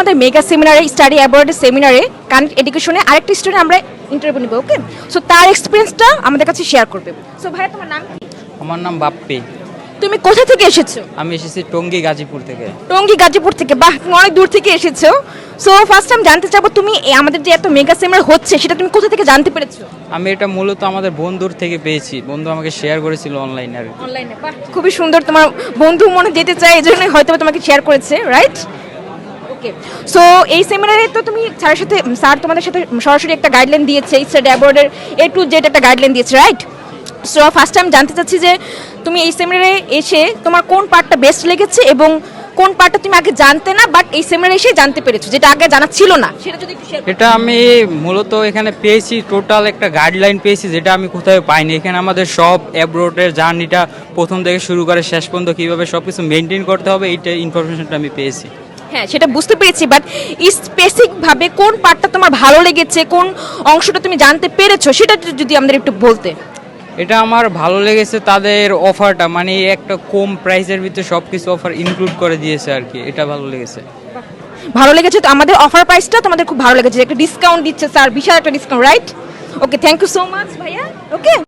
আমাদের মেগা সেমিনারে স্টাডি অ্যাবরডের সেমিনারে কানেক্ট এডুকেশনে আরেকটা স্টুডেন্ট আমরা ইন্টারভিউ নিব, ওকে? সো তার এক্সপিরিয়েন্সটা আমাদের কাছে শেয়ার করবে। সো ভাইয়া, তোমার নাম কি? আমার নাম বাপ্পি। তুমি কোথা থেকে এসেছো? আমি এসেছি টঙ্গী গাজীপুর থেকে। টঙ্গী গাজীপুর থেকে? বাহ, তুমি অনেক দূর থেকে এসেছো। সো ফার্স্ট টাইম জানতে চাবো, তুমি আমাদের যে এত মেগা সেমিনার হচ্ছে সেটা তুমি কোথা থেকে জানতে পেরেছো? আমি এটা মূলত আমাদের বন্ধুর থেকে পেয়েছি, বন্ধু আমাকে শেয়ার করেছিল অনলাইনে আর কি। অনলাইনে? বাহ, খুবই সুন্দর। তোমার বন্ধু মনে যেতে চায় এই জন্যই হয়তো তোমাকে শেয়ার করেছে, রাইট? ওকে। সো এই সেমিনারে তো তুমি স্যার তোমাদের সাথে সরাসরি একটা গাইডলাইন দিয়েছে, স্টাডি অ্যাবরডের A to Z একটা গাইডলাইন দিয়েছে, রাইট? সো ফার্স্ট টাইম জানতে চাচ্ছি যে তুমি এই সেমিনারে এসে তোমার কোন পার্টটা বেস্ট লেগেছে এবং কোন পার্টটা তুমি আগে জানতে না বাট এই সেমিনারে এসে জানতে পেরেছো, যেটা আগে জানা ছিল না, সেটা যদি একটু শেয়ার। এটা আমি মূলত এখানে পেয়েছি, টোটাল একটা গাইডলাইন পেয়েছি যেটা আমি কোথাও পাইনি। এখানে আমাদের সব অ্যাব্রোডের জার্নিটা প্রথম থেকে শুরু করে শেষ পর্যন্ত কীভাবে সব কিছু মেনটেন করতে হবে, এইটা ইনফরমেশনটা আমি পেয়েছি। হ্যাঁ, সেটা বুঝতে পেরেছি, বাট স্পেসিফিকভাবে কোন পার্টটা তোমার ভালো লেগেছে, কোন অংশটা তুমি জানতে পেরেছো, সেটা যদি আমাদের একটু বলতে। এটা আমার ভালো লেগেছে তাদের অফারটা, মানে একটা কম প্রাইসের ভিতরে সব কিছু অফার ইনক্লুড করে দিয়েছে আর কি, এটা ভালো লেগেছে। ভালো লেগেছে তো আমাদের অফার প্রাইসটা তোমাদের খুব ভালো লেগেছে, একটা ডিসকাউন্ট দিচ্ছে স্যার, বিশাল একটা discount, right? Okay, thank you so much ভাইয়া। ওকে।